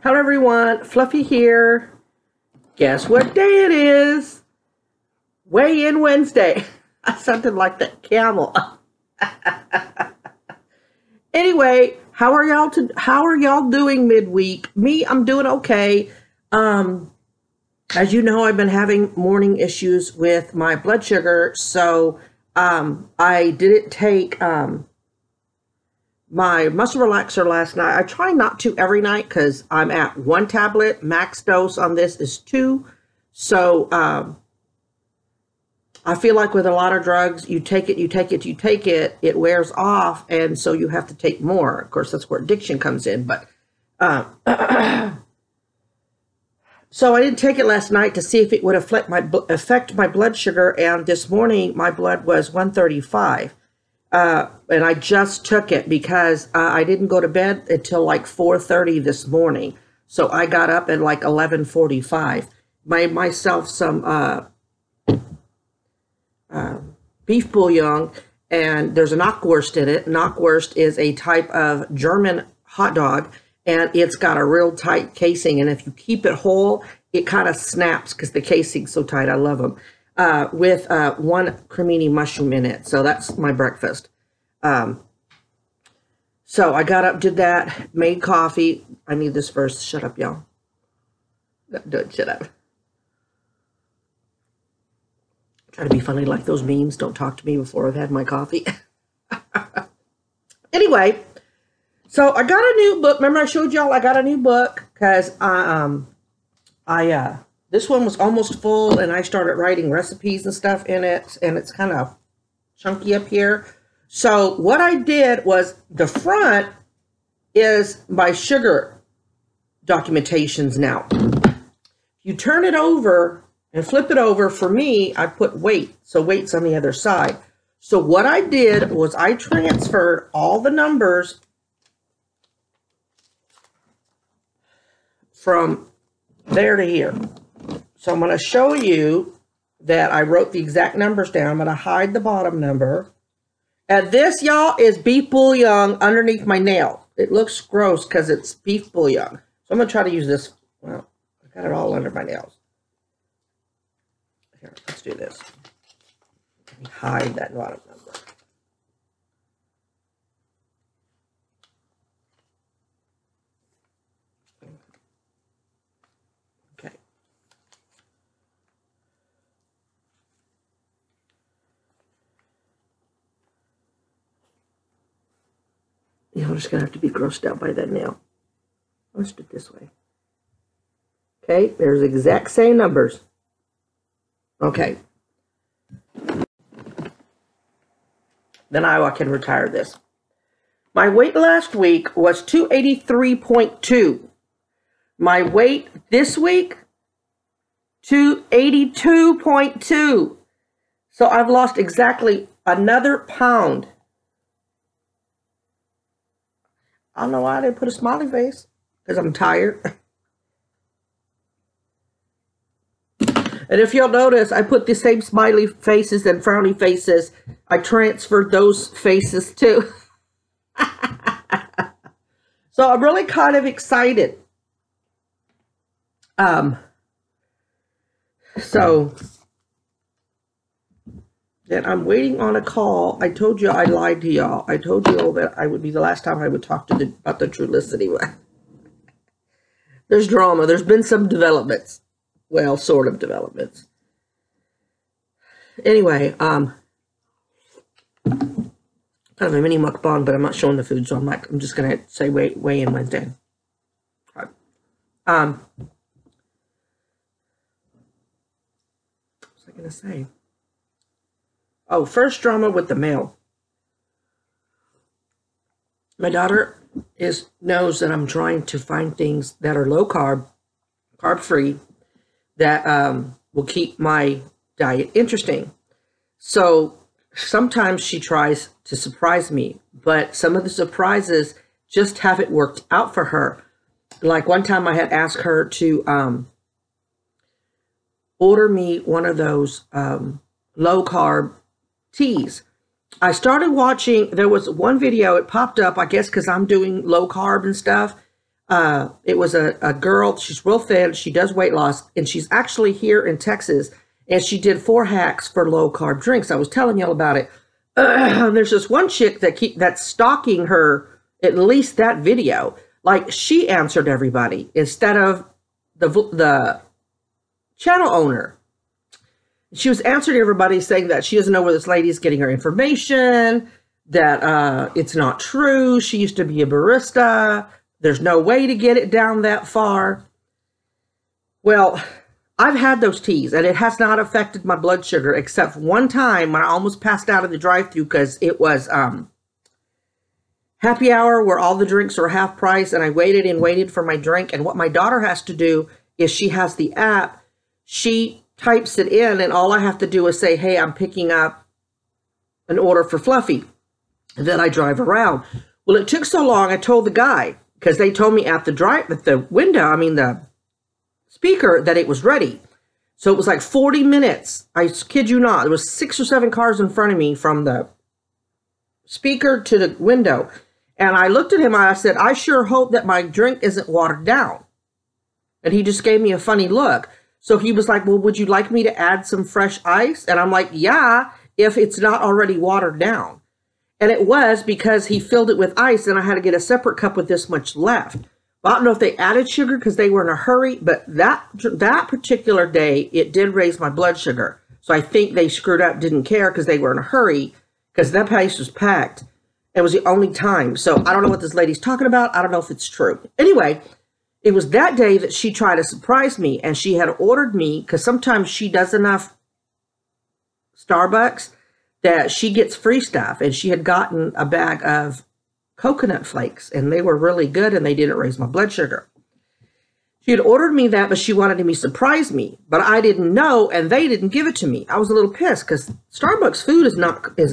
Hello everyone, Fluffy here. Guess what day it is? Weigh in Wednesday. Something like that camel. Anyway, how are y'all doing midweek? Me, I'm doing okay. As you know, I've been having morning issues with my blood sugar, so I didn't take my muscle relaxer last night. I try not to every night because I'm at 1 tablet. Max dose on this is 2. So I feel like with a lot of drugs, you take it, it wears off, and so you have to take more. Of course, that's where addiction comes in. But so I didn't take it last night to see if it would affect my blood sugar, and this morning my blood was 135. And I just took it because I didn't go to bed until like 4:30 this morning. So I got up at like 11:45. Made myself some beef bouillon, and there's an knockwurst in it. Knockwurst is a type of German hot dog, and it's got a real tight casing. And if you keep it whole, it kind of snaps because the casing's so tight. I love them. With 1 cremini mushroom in it. So that's my breakfast. So I got up, did that, made coffee. I need this first. Shut up, y'all. Don't shut up. Try to be funny like those memes. Don't talk to me before I've had my coffee. Anyway, so I got a new book. Remember I showed y'all I got a new book because this one was almost full, and I started writing recipes and stuff in it, and it's kind of chunky up here. So what I did was the front is my sugar documentations now. You turn it over and flip it over. For me, I put weight, so weight's on the other side. So what I did was I transferred all the numbers from there to here. So I'm going to show you that I wrote the exact numbers down. I'm going to hide the bottom number. And this, y'all, is beef bouillon underneath my nail. It looks gross because it's beef bouillon. So I'm going to try to use this. Well, I got it all under my nails. Here, let's do this. Let me hide that bottom number. I'm just going to have to be grossed out by that nail. Let's do it this way. Okay, there's exact same numbers. Okay. Then I can retire this. My weight last week was 283.2. My weight this week, 282.2. So I've lost exactly another pound. I don't know why I didn't put a smiley face, because I'm tired. And if you'll notice, I put the same smiley faces and frowny faces. I transferred those faces too. So I'm really kind of excited. So that I'm waiting on a call. I told you I lied to y'all. I told you all that I would be the last time I would talk to about the Trulicity. There's drama. There's been some developments. Well, sort of developments. Anyway, kind of a mini mukbang, but I'm not showing the food, so I'm just gonna say weigh in Wednesday. What was I gonna say? Oh, first drama with the mail. My daughter knows that I'm trying to find things that are low carb, carb free, that will keep my diet interesting. So sometimes she tries to surprise me, but some of the surprises just haven't worked out for her. Like one time I had asked her to order me one of those low carb teas. I started watching, there was one video, it popped up, I guess because I'm doing low carb and stuff. It was a girl. She's real thin. She does weight loss, and she's actually here in Texas. And she did 4 hacks for low carb drinks. I was telling y'all about it. There's this one chick that's stalking her. At least that video, like she answered everybody instead of the channel owner. She was answering everybody saying that she doesn't know where this lady is getting her information, that it's not true. She used to be a barista. There's no way to get it down that far. Well, I've had those teas and it has not affected my blood sugar except one time when I almost passed out in the drive-thru because it was happy hour where all the drinks were half price, and I waited and waited for my drink. And what my daughter has to do is she has the app. She types it in, and all I have to do is say, hey, I'm picking up an order for Fluffy. And then I drive around. Well, it took so long, I told the guy, because they told me at the speaker, that it was ready. So it was like 40 minutes. I kid you not. There was 6 or 7 cars in front of me from the speaker to the window. And I looked at him and I said, I sure hope that my drink isn't watered down. And he just gave me a funny look. So he was like, well, would you like me to add some fresh ice? And I'm like, yeah, if it's not already watered down. And it was, because he filled it with ice and I had to get a separate cup with this much left. I don't know if they added sugar because they were in a hurry, but that particular day, it did raise my blood sugar. So I think they screwed up, didn't care because they were in a hurry, because that place was packed. It was the only time. So I don't know what this lady's talking about. I don't know if it's true. Anyway, it was that day that she tried to surprise me, and she had ordered me, because sometimes she does enough Starbucks that she gets free stuff, and she had gotten a bag of coconut flakes, and they were really good, and they didn't raise my blood sugar. She had ordered me that, but she wanted me to surprise me, but I didn't know, and they didn't give it to me. I was a little pissed because Starbucks food is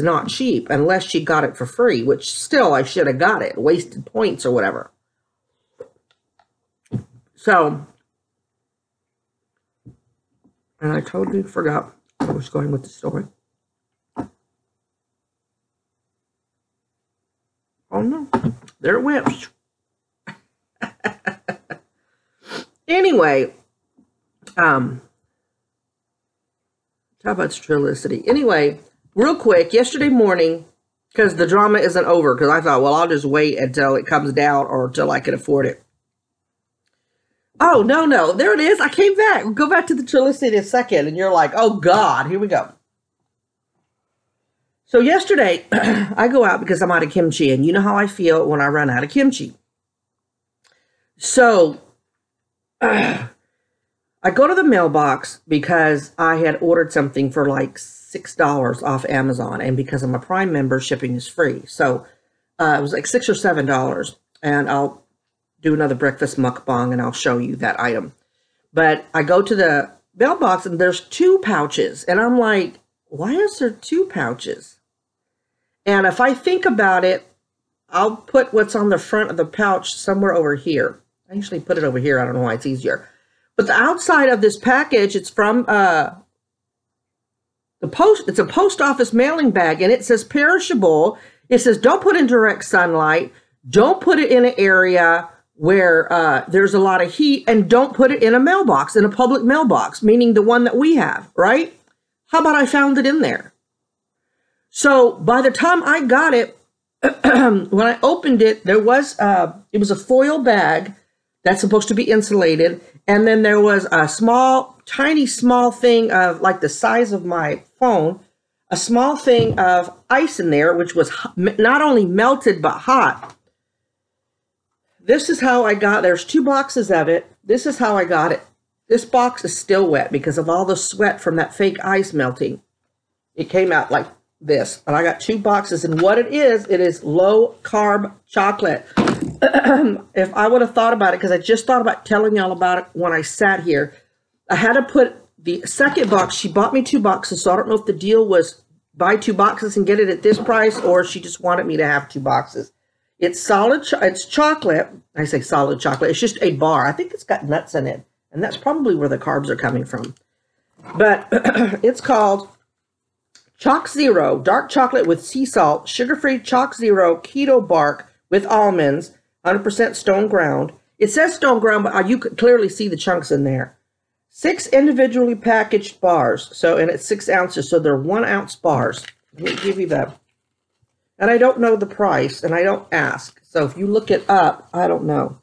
not cheap unless she got it for free, which still I should have got it, wasted points or whatever. So, and I totally forgot where I was going with the story. Oh no, there it went. Anyway, talk about Trilicity. Anyway, real quick, yesterday morning, because the drama isn't over, because I thought, well, I'll just wait until it comes down or until I can afford it. Oh, no, there it is. I came back. We'll go back to the Trilicity in a second, and you're like, oh, God, here we go. So yesterday, I go out because I'm out of kimchi, and you know how I feel when I run out of kimchi. So I go to the mailbox because I had ordered something for like $6 off Amazon, and because I'm a Prime member, shipping is free. So it was like $6 or $7, and I'll do another breakfast mukbang, and I'll show you that item. But I go to the mailbox, and there's 2 pouches, and I'm like, why is there 2 pouches? And if I think about it, I'll put what's on the front of the pouch somewhere over here. I usually put it over here. I don't know why it's easier. But the outside of this package, it's from it's a post office mailing bag, and it says perishable. It says don't put in direct sunlight. Don't put it in an area where there's a lot of heat, and don't put it in a mailbox, in a public mailbox, meaning the one that we have, right? How about I found it in there? So by the time I got it, when I opened it, it was a foil bag that's supposed to be insulated. And then there was a tiny small thing of like the size of my phone, a small thing of ice in there, which was not only melted, but hot. This is how I got, there's 2 boxes of it. This is how I got it. This box is still wet because of all the sweat from that fake ice melting. It came out like this, and I got 2 boxes, and what it is low carb chocolate. If I would have thought about it, because I just thought about telling y'all about it when I sat here, I had to put the second box. She bought me 2 boxes, so I don't know if the deal was buy 2 boxes and get it at this price, or she just wanted me to have 2 boxes. It's solid, it's chocolate. I say solid chocolate. It's just a bar. I think it's got nuts in it, and that's probably where the carbs are coming from. But it's called Choc Zero, dark chocolate with sea salt, sugar-free Choc Zero, keto bark with almonds, 100% stone ground. It says stone ground, but you could clearly see the chunks in there. 6 individually packaged bars. So, and it's 6 ounces. So they're 1 ounce bars. Let me give you that. And I don't know the price, and I don't ask. So if you look it up, I don't know.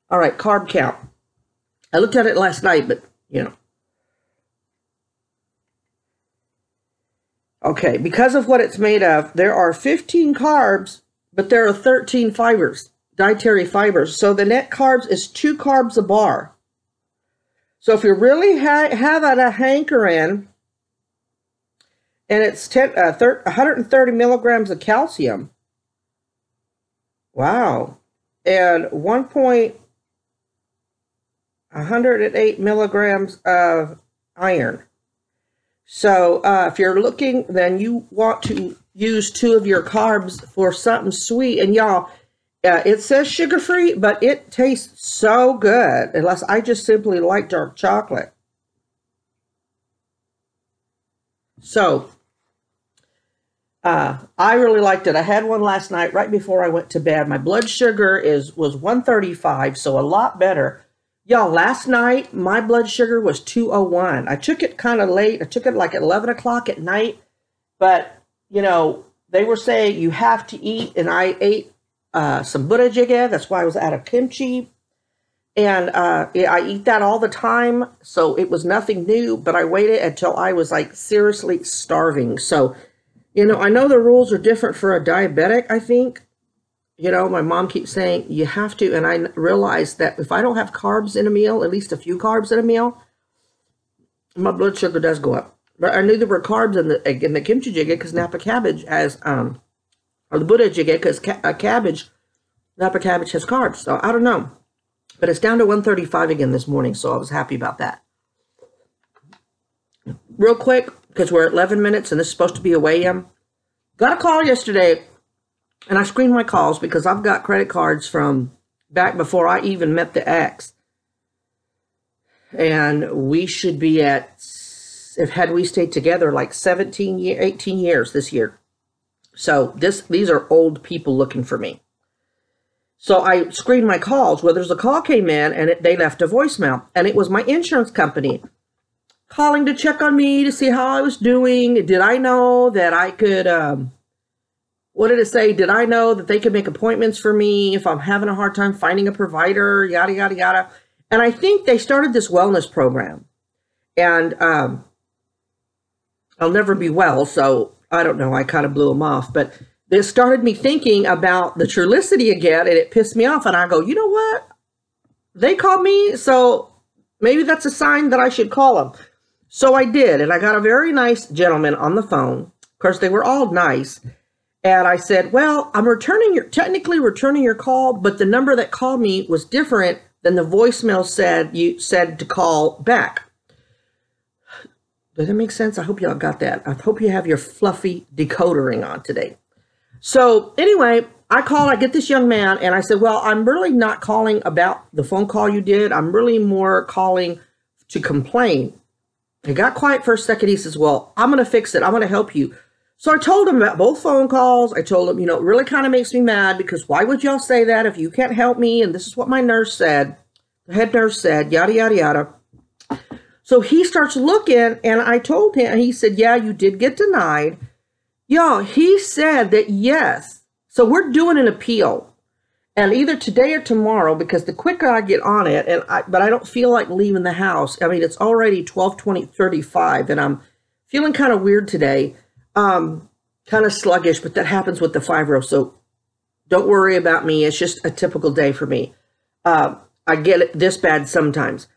All right, carb count. I looked at it last night, but, you know. Okay, because of what it's made of, there are 15 carbs, but there are 13 fibers, dietary fibers. So the net carbs is 2 carbs a bar. So if you really have a hankering, and it's 130 milligrams of calcium. Wow. And 108 milligrams of iron. So if you're looking, then you want to use 2 of your carbs for something sweet. And y'all, it says sugar-free, but it tastes so good. Unless I just simply like dark chocolate. So I really liked it. I had one last night right before I went to bed. My blood sugar was 135, so a lot better. Y'all, last night, my blood sugar was 201. I took it kind of late. I took it like at 11 o'clock at night. But, you know, they were saying you have to eat, and I ate some butter jjigae. That's why I was out of kimchi. And I eat that all the time, so it was nothing new. But I waited until I was, like, seriously starving. So, you know, I know the rules are different for a diabetic, I think. You know, my mom keeps saying you have to, and I realized that if I don't have carbs in a meal, at least a few carbs in a meal, my blood sugar does go up. But I knew there were carbs in the kimchi jjigae because Napa cabbage has, or the butter jjigae because Napa cabbage has carbs. So I don't know. But it's down to 135 again this morning, so I was happy about that. Real quick, because we're at 11 minutes and this is supposed to be a weigh-in. Got a call yesterday. And I screened my calls because I've got credit cards from back before I even met the ex. And we should be at, had we stayed together, like 18 years this year. So these are old people looking for me. So I screened my calls. Well, there's a call came in and they left a voicemail. And it was my insurance company calling to check on me to see how I was doing. Did I know that I could... what did it say? Did I know that they could make appointments for me if I'm having a hard time finding a provider, yada, yada, yada. And I think they started this wellness program. And I'll never be well, so I don't know. I kind of blew them off. But they started me thinking about the Trulicity again, and it pissed me off. And I go, you know what? They called me, so maybe that's a sign that I should call them. So I did, and I got a very nice gentleman on the phone. Of course, they were all nice. And I said, well, I'm technically returning your call, but the number that called me was different than the voicemail said you said to call back. Does that make sense? I hope y'all got that. I hope you have your fluffy decodering on today. So anyway, I get this young man and I said, well, I'm really not calling about the phone call you did. I'm really more calling to complain. He got quiet for a second. He says, well, I'm going to fix it. I'm going to help you. So I told him about both phone calls. I told him, you know, it really kind of makes me mad because why would y'all say that if you can't help me? And this is what my nurse said. The head nurse said, yada, yada, yada. So he starts looking and I told him, and he said, yeah, you did get denied. Y'all, he said that yes. So we're doing an appeal. And either today or tomorrow, because the quicker I get on it, but I don't feel like leaving the house. I mean, it's already 12:35 and I'm feeling kind of weird today. Kind of sluggish, but that happens with the fibro. So don't worry about me. It's just a typical day for me. I get it this bad sometimes.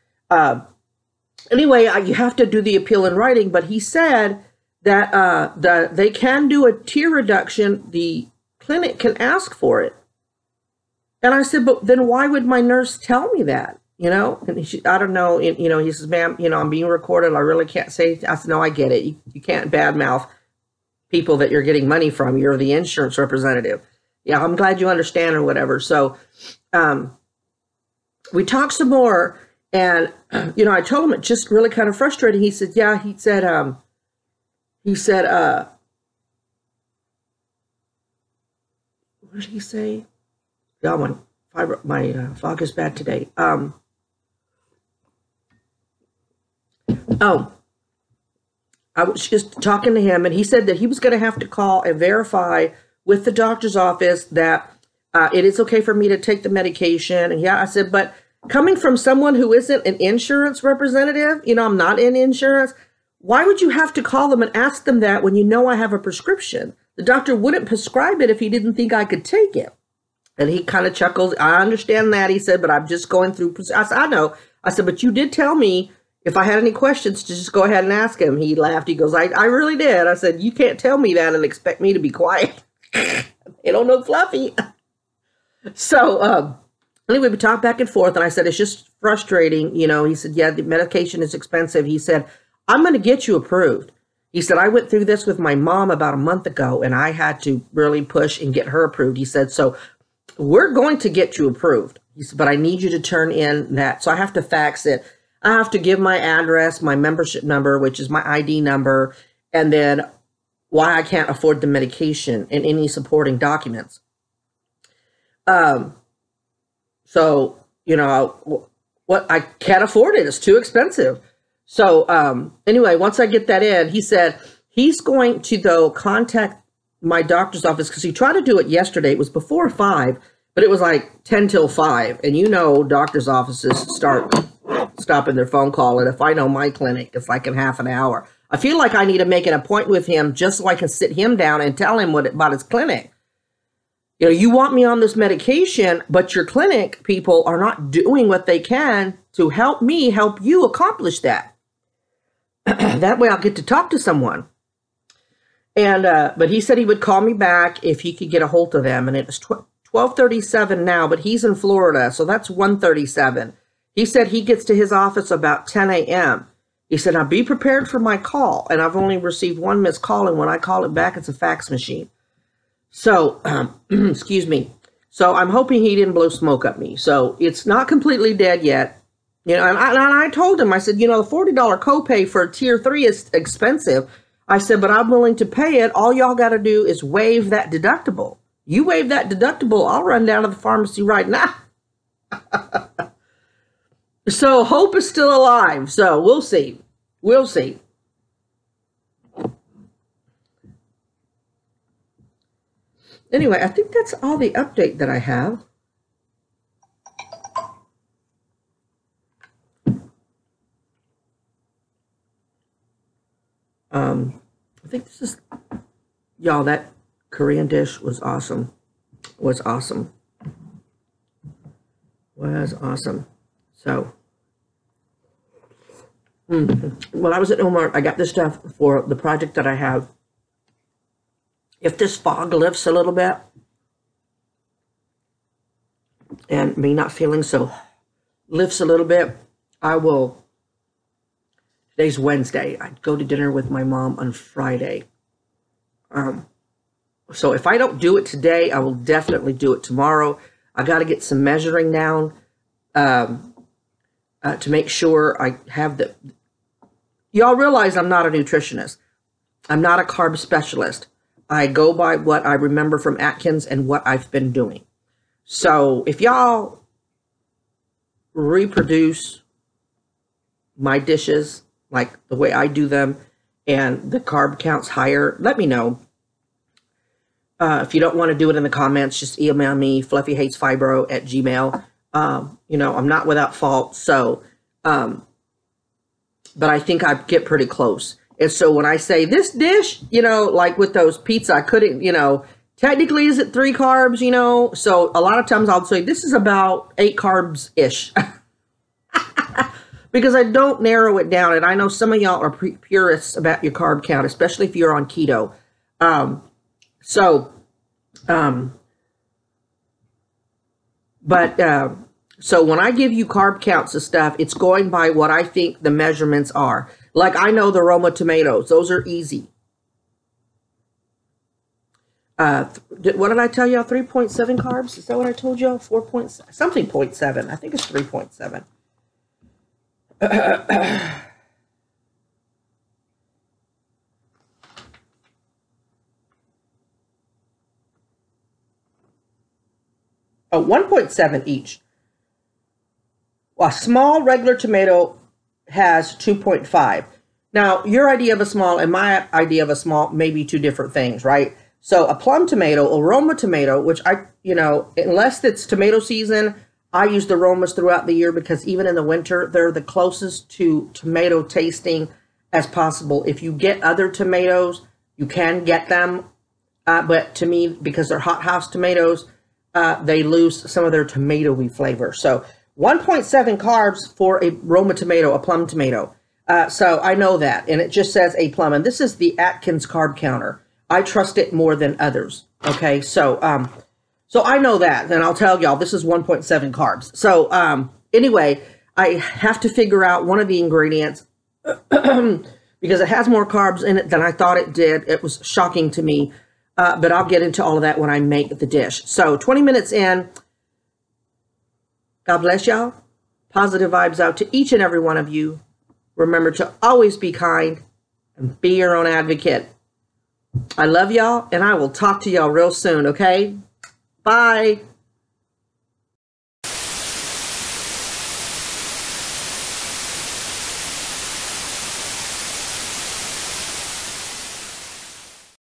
Anyway, you have to do the appeal in writing, but he said that they can do a tier reduction. The clinic can ask for it. And I said, but then why would my nurse tell me that? You know, and I don't know. You know, he says, ma'am, you know, I'm being recorded. I really can't say. I said, no, I get it. You can't badmouth people that you're getting money from. You're the insurance representative. Yeah, I'm glad you understand or whatever. So we talked some more and, you know, I told him it just really kind of frustrating. He said, yeah, he said, what did he say? Yeah, my fog is bad today. Oh, I was just talking to him, and he said that he was going to have to call and verify with the doctor's office that it is okay for me to take the medication. And yeah, I said, but coming from someone who isn't an insurance representative, I'm not in insurance. Why would you have to call them and ask them that when you know I have a prescription? The doctor wouldn't prescribe it if he didn't think I could take it. And he kind of chuckles. I understand that, he said, but I'm just going through. I said, I know. I said, but you did tell me if I had any questions to just go ahead and ask him. He laughed. He goes, I really did. I said, you can't tell me that and expect me to be quiet. They don't know Fluffy. So anyway, we talked back and forth, and I said, it's just frustrating. He said, yeah, the medication is expensive. He said, I'm going to get you approved. He said, I went through this with my mom about a month ago, and I had to really push and get her approved. He said, so we're going to get you approved. He said, but I need you to turn in that. So I have to fax it. I have to give my address, my membership number, which is my ID number, and then why I can't afford the medication and any supporting documents. So, what I can't afford it. It's too expensive. So, anyway, once I get that in, he said he's going to, though, contact my doctor's office because he tried to do it yesterday. It was before 5, but it was like 10 till 5. And doctor's offices start stopping their phone call. And if I know my clinic, it's like in half an hour. I feel like I need to make an appointment with him just so I can sit him down and tell him about his clinic. You want me on this medication, but your clinic people are not doing what they can to help me help you accomplish that. That way I'll get to talk to someone. And but he said he would call me back if he could get a hold of them. And it was 12:37 now, but he's in Florida, so that's 1:37. He said he gets to his office about 10 a.m. He said, now be prepared for my call. And I've only received one missed call, and when I call it back, it's a fax machine. So, excuse me. So I'm hoping he didn't blow smoke at me. So it's not completely dead yet. And I told him, I said, the $40 copay for tier 3 is expensive. I said, but I'm willing to pay it. All y'all got to do is waive that deductible. You waive that deductible, I'll run down to the pharmacy right now. So hope is still alive. So we'll see. We'll see. Anyway, I think that's all the update that I have. I think this is, y'all, that Korean dish was awesome. Was awesome. So, when I was at Walmart, I got this stuff for the project that I have. If this fog lifts a little bit, and me not feeling so lifts a little bit, I will. Today's Wednesday. I'd go to dinner with my mom on Friday. So if I don't do it today, I will definitely do it tomorrow. I got to get some measuring down to make sure I have the. Y'all realize I'm not a nutritionist. I'm not a carb specialist. I go by what I remember from Atkins and what I've been doing. So if y'all reproduce my dishes like the way I do them and the carb count's higher, let me know. If you don't want to do it in the comments, just email me, fluffyhatesfibro@gmail. I'm not without fault. So, but I think I get pretty close. And so when I say this dish, like with those pizza, I couldn't, technically is it 3 carbs, So a lot of times I'll say this is about 8 carbs-ish. Because I don't narrow it down. And I know some of y'all are purists about your carb count, especially if you're on keto. So when I give you carb counts of stuff, it's going by what I think the measurements are. Like I know the Roma tomatoes; those are easy. What did I tell y'all? 3.7 carbs? Is that what I told y'all? 4 point something 0.7. I think it's 3.7. Oh, 1.7 each. A small regular tomato has 2.5. Now, your idea of a small and my idea of a small may be two different things, right? So a plum tomato, a Roma tomato, which unless it's tomato season, I use the Romas throughout the year because even in the winter, they're the closest to tomato tasting as possible. If you get other tomatoes, you can get them. But to me, because they're hothouse tomatoes, they lose some of their tomatoey flavor. So 1.7 carbs for a Roma tomato, a plum tomato. So I know that. And it just says a plum. And this is the Atkins carb counter. I trust it more than others. Okay, so I know that. And I'll tell y'all, this is 1.7 carbs. So anyway, I have to figure out one of the ingredients because it has more carbs in it than I thought it did. It was shocking to me. But I'll get into all of that when I make the dish. So 20 minutes in, God bless y'all. Positive vibes out to each and every one of you. Remember to always be kind and be your own advocate. I love y'all, and I will talk to y'all real soon, okay? Bye.